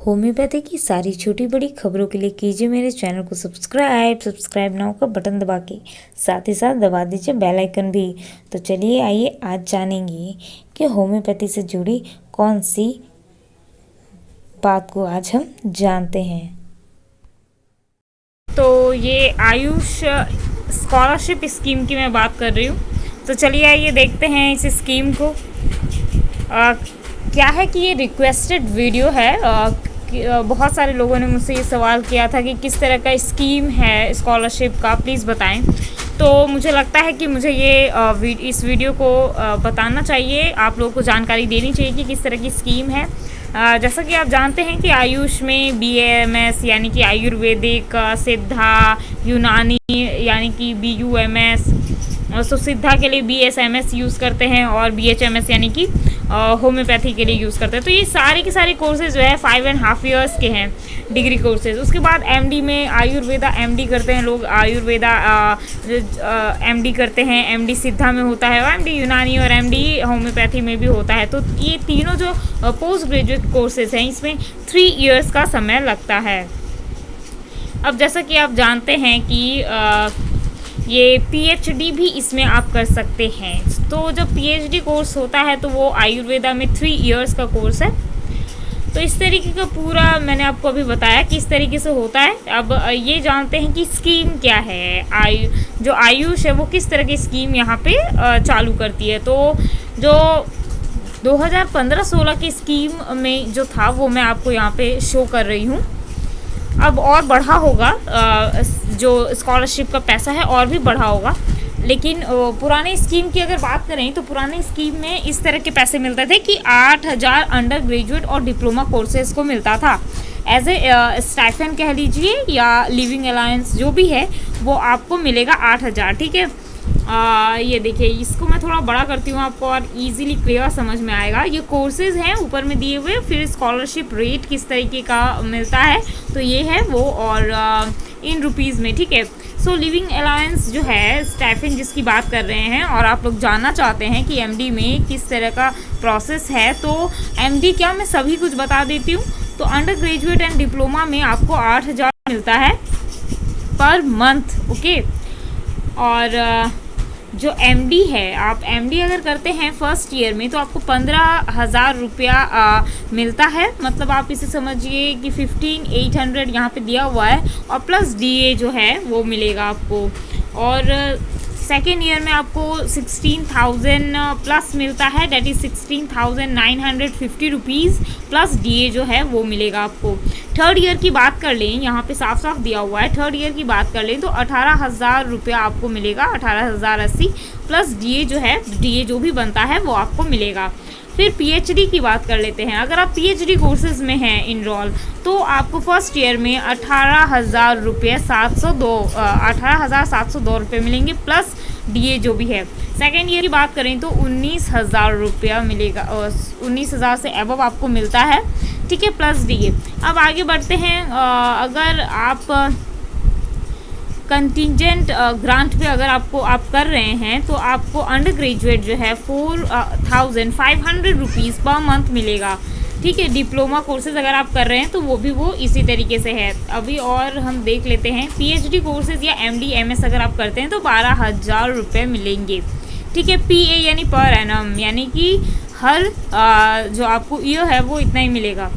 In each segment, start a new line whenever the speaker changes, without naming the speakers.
Homeopathy की सारी छोटी बड़ी खबरों के लिए कीजिए मेरे चैनल को सब्सक्राइब नाउ का बटन दबा के साथ ही साथ दबा दीजिए बेल आइकन भी। तो चलिए आइए आज जानेंगे कि होम्योपैथी से जुड़ी कौन सी बात को आज हम जानते हैं।
तो ये आयुष स्कॉलरशिप स्कीम की मैं बात कर रही हूँ। तो चलिए आइए देखते हैं इस स्कीम को। क्या है कि ये रिक्वेस्टेड वीडियो है। बहुत सारे लोगों ने मुझसे ये सवाल किया था कि किस तरह का स्कीम है स्कॉलरशिप का, प्लीज़ बताएं। तो मुझे लगता है कि मुझे ये इस वीडियो को बताना चाहिए, आप लोगों को जानकारी देनी चाहिए कि किस तरह की स्कीम है। जैसा कि आप जानते हैं कि आयुष में BAMS यानी कि आयुर्वेदिक, सिद्धा, यूनानी यानी कि BUMS, तो सिद्धा के लिए BSMS यूज़ करते हैं और BHMS यानी कि होम्योपैथी के लिए यूज़ करते हैं। तो ये सारे के सारे कोर्सेज़ जो है 5.5 ईयर्स के हैं, डिग्री कोर्सेज। उसके बाद MD में आयुर्वेदा MD करते हैं लोग, आयुर्वेदा MD करते हैं, MD सिद्धा में होता है, और MD यूनानी और MD होम्योपैथी में भी होता है। तो ये तीनों जो पोस्ट ग्रेजुएट कोर्सेज हैं इसमें 3 ईयर्स का समय लगता है। अब जैसा कि आप जानते हैं कि ये PhD भी इसमें आप कर सकते हैं। तो जब PhD कोर्स होता है तो वो आयुर्वेदा में 3 ईयर्स का कोर्स है। तो इस तरीके का पूरा मैंने आपको अभी बताया कि इस तरीके से होता है। अब ये जानते हैं कि स्कीम क्या है, जो आयुष है वो किस तरह की स्कीम यहाँ पे चालू करती है। तो जो 2015-16 की स्कीम में जो था वो मैं आपको यहाँ पे शो कर रही हूँ। अब और बढ़ा होगा, जो स्कॉलरशिप का पैसा है और भी बढ़ा होगा। लेकिन पुराने स्कीम की अगर बात करें तो पुराने स्कीम में इस तरह के पैसे मिलते थे कि 8,000 अंडर ग्रेजुएट और डिप्लोमा कोर्सेज को मिलता था एज ए स्टाइफेंड कह लीजिए, या लिविंग अलाउंस जो भी है वो आपको मिलेगा 8,000। ठीक है। ये देखिए, इसको मैं थोड़ा बड़ा करती हूँ आपको और इजीली क्लियर समझ में आएगा। ये कोर्सेज हैं ऊपर में दिए हुए, फिर स्कॉलरशिप रेट किस तरीके का मिलता है तो ये है वो, और इन रुपीज़ में। ठीक है। सो लिविंग अलाउंस जो है, स्टाइफेंड जिसकी बात कर रहे हैं, और आप लोग जानना चाहते हैं कि MD में किस तरह का प्रोसेस है, तो MD क्या मैं सभी कुछ बता देती हूँ। तो अंडर ग्रेजुएट एंड डिप्लोमा में आपको 8,000 मिलता है पर मंथ। ओके। और जो MD है, आप MD अगर करते हैं फर्स्ट ईयर में तो आपको 15,000 रुपया मिलता है। मतलब आप इसे समझिए कि 15,800 यहाँ पे दिया हुआ है, और प्लस DA जो है वो मिलेगा आपको। और सेकेंड ईयर में आपको 16,000 प्लस मिलता है, that is 16,950 rupees plus DA जो है वो मिलेगा आपको। थर्ड ईयर की बात कर लें, यहाँ पे साफ साफ दिया हुआ है, थर्ड ईयर की बात कर लें तो 18,000 रुपया आपको मिलेगा, 18,080 प्लस DA जो है, DA जो भी बनता है वो आपको मिलेगा। फिर PhD की बात कर लेते हैं। अगर आप PhD कोर्सेज में हैं इनरोल तो आपको फर्स्ट ईयर में 18,000 रुपये 18,702 रुपये मिलेंगे प्लस DA जो भी है। सेकेंड ईयर की बात करें तो 19,000 रुपया मिलेगा, 19,000 से अबव आपको मिलता है। ठीक है, प्लस DA। अब आगे बढ़ते हैं। अगर आप कंटिजेंट ग्रांट पे अगर आप कर रहे हैं तो आपको अंडर ग्रेजुएट जो है 4,500 रुपीज़ पर मंथ मिलेगा। ठीक है। डिप्लोमा कोर्सेज अगर आप कर रहे हैं तो वो इसी तरीके से है। अभी और हम देख लेते हैं PhD कोर्सेज या MD MS अगर आप करते हैं तो 12,000 रुपये मिलेंगे। ठीक है। PA यानी पर एनम, यानी कि हर जो आपको ईयर है वो इतना ही मिलेगा।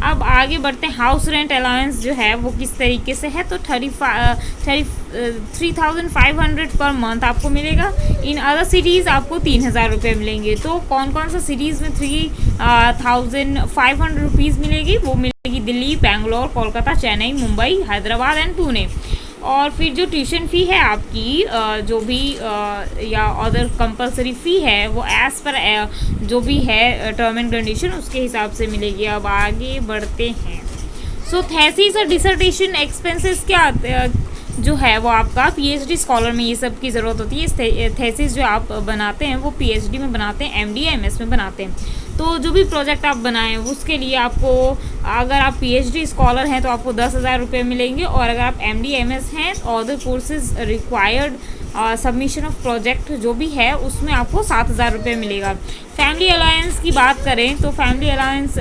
अब आगे बढ़ते हैं। हाउस रेंट अलाउंस जो है वो किस तरीके से है, तो 3,500 पर मंथ आपको मिलेगा। इन अदर सिटीज़ आपको 3,000 रुपये मिलेंगे। तो कौन कौन सा सिटीज़ में 3,500 रुपीज़ मिलेगी, वो मिलेगी दिल्ली, बेंगलोर, कोलकाता, चेन्नई, मुंबई, हैदराबाद एंड पुणे। और फिर जो ट्यूशन फ़ी है आपकी, जो भी या अदर कंपलसरी फ़ी है वो एज़ पर जो भी है टर्म एंड कंडीशन उसके हिसाब से मिलेगी। अब आगे बढ़ते हैं। सो थेसिस और डिसर्टेशन एक्सपेंसेस क्या जो है वो आपका PhD स्कॉलर में ये सब की ज़रूरत होती है। थेसिस जो आप बनाते हैं वो PhD में बनाते हैं, MD MS में बनाते हैं। तो जो भी प्रोजेक्ट आप बनाएं उसके लिए आपको, अगर आप PhD स्कॉलर हैं तो आपको 10,000 रुपये मिलेंगे, और अगर आप MD MS हैं और other courses required submission of project जो भी है उसमें आपको 7,000 रुपये मिलेगा। फैमिली अलायंस की बात करें तो फैमिली अलायंस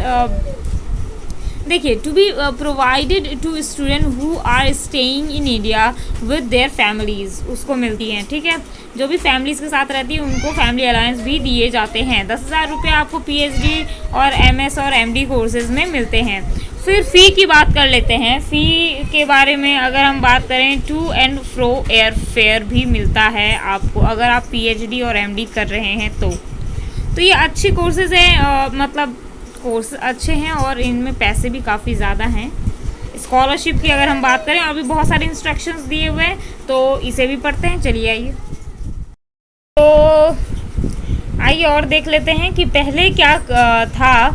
देखिए, to be provided to student who are staying in India with their families, उसको मिलती हैं, ठीक है। जो भी फैमिलीज़ के साथ रहती है उनको फैमिली अलाउंस भी दिए जाते हैं। 10,000 रुपये आपको पीएचडी और एमएस और एमडी कोर्सेज़ में मिलते हैं। फिर फ़ी की बात कर लेते हैं। फ़ी के बारे में अगर हम बात करें, to and fro air fare भी मिलता है आपको अगर आप पीएचडी और एमडी कर रहे हैं तो ये अच्छी कोर्सेज़ हैं, मतलब कोर्स अच्छे हैं और इनमें पैसे भी काफ़ी ज़्यादा हैं। स्कॉलरशिप की अगर हम बात करें, अभी बहुत सारे इंस्ट्रक्शंस दिए हुए हैं, तो इसे भी पढ़ते हैं। चलिए आइए, तो आइए और देख लेते हैं कि पहले क्या था।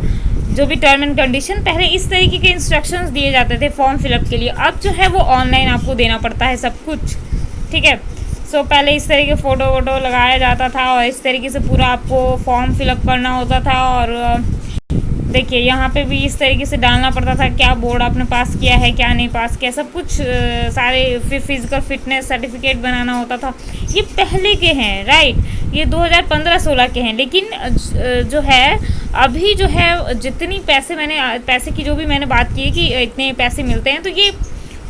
जो भी टर्म एंड कंडीशन, पहले इस तरीके के इंस्ट्रक्शंस दिए जाते थे फॉर्म फिलअप के लिए। अब जो है वो ऑनलाइन आपको देना पड़ता है सब कुछ, ठीक है। सो पहले इस तरीके फ़ोटो वोटो लगाया जाता था और इस तरीके से पूरा आपको फॉर्म फिलअप करना होता था। और देखिए यहाँ पे भी इस तरीके से डालना पड़ता था क्या बोर्ड आपने पास किया है, क्या नहीं पास किया, सब कुछ सारे फिजिकल फिटनेस सर्टिफिकेट बनाना होता था। ये पहले के हैं, राइट, ये 2015-16 के हैं। लेकिन जो है अभी जो है जितनी पैसे की जो भी मैंने बात की है कि इतने पैसे मिलते हैं, तो ये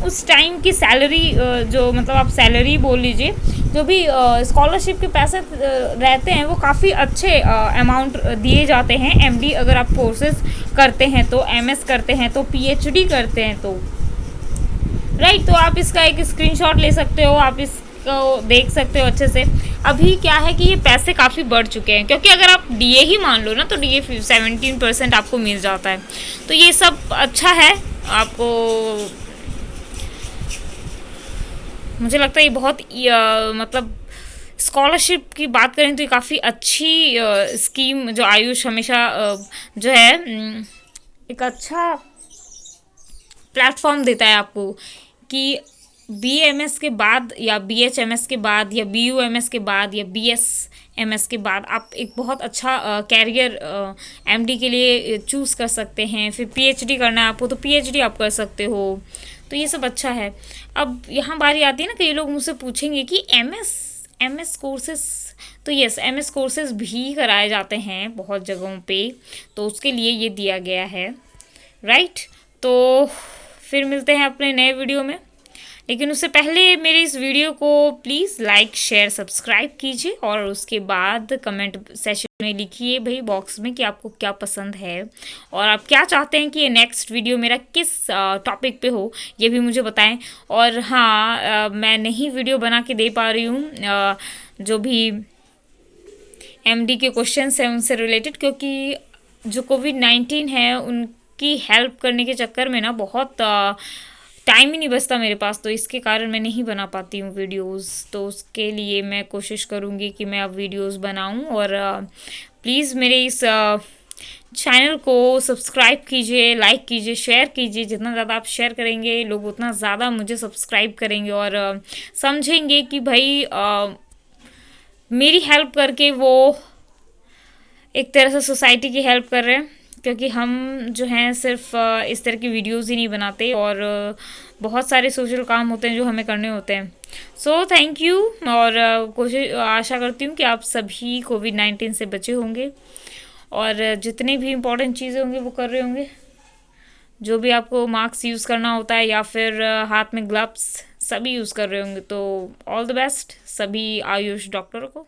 उस टाइम की सैलरी, जो मतलब आप सैलरी बोल लीजिए, जो भी स्कॉलरशिप के पैसे रहते हैं वो काफ़ी अच्छे अमाउंट दिए जाते हैं। एमडी अगर आप कोर्सेज करते हैं तो, एमएस करते हैं तो, पीएचडी करते हैं तो, राइट। तो आप इसका एक स्क्रीनशॉट ले सकते हो, आप इसको देख सकते हो अच्छे से। अभी क्या है कि ये पैसे काफ़ी बढ़ चुके हैं, क्योंकि अगर आप डीए ही मान लो ना तो डीए 17% आपको मिल जाता है। तो ये सब अच्छा है आपको, मुझे लगता है ये बहुत मतलब स्कॉलरशिप की बात करें तो ये काफ़ी अच्छी स्कीम, जो आयुष हमेशा जो है एक अच्छा प्लेटफॉर्म देता है आपको कि बीएमएस के बाद या बीएचएमएस के बाद या बीयूएमएस के बाद या बीएसएमएस के बाद आप एक बहुत अच्छा कैरियर एमडी के लिए चूज़ कर सकते हैं। फिर पीएचडी करना है आपको तो पीएचडी आप कर सकते हो। तो ये सब अच्छा है। अब यहाँ बारी आती है ना, कई लोग मुझसे पूछेंगे कि एमएस कोर्सेस, तो यस, एमएस कोर्सेज भी कराए जाते हैं बहुत जगहों पे, तो उसके लिए ये दिया गया है, राइट। तो फिर मिलते हैं अपने नए वीडियो में, लेकिन उससे पहले मेरे इस वीडियो को प्लीज़ लाइक शेयर सब्सक्राइब कीजिए और उसके बाद कमेंट सेशन में लिखिए भाई बॉक्स में कि आपको क्या पसंद है और आप क्या चाहते हैं कि ये नेक्स्ट वीडियो मेरा किस टॉपिक पे हो, ये भी मुझे बताएं। और हाँ, मैं नहीं वीडियो बना के दे पा रही हूँ जो भी एमडी के क्वेश्चंस हैं उनसे रिलेटेड, क्योंकि जो कोविड-19 है उनकी हेल्प करने के चक्कर में ना बहुत टाइम ही नहीं बचता मेरे पास, तो इसके कारण मैं नहीं बना पाती हूँ वीडियोस। तो उसके लिए मैं कोशिश करूँगी कि मैं अब वीडियोस बनाऊँ। और प्लीज़ मेरे इस चैनल को सब्सक्राइब कीजिए, लाइक कीजिए, शेयर कीजिए। जितना ज़्यादा आप शेयर करेंगे लोग उतना ज़्यादा मुझे सब्सक्राइब करेंगे और समझेंगे कि भाई मेरी हेल्प करके वो एक तरह से सोसाइटी की हेल्प कर रहे हैं, क्योंकि हम जो हैं सिर्फ इस तरह की वीडियोस ही नहीं बनाते और बहुत सारे सोशल काम होते हैं जो हमें करने होते हैं। सो थैंक यू, और कोशिश आशा करती हूँ कि आप सभी कोविड-19 से बचे होंगे और जितने भी इम्पोर्टेंट चीज़ें होंगी वो कर रहे होंगे। जो भी आपको मास्क यूज़ करना होता है या फिर हाथ में ग्लव्स, सभी यूज़ कर रहे होंगे। तो ऑल द बेस्ट सभी आयुष डॉक्टरों को।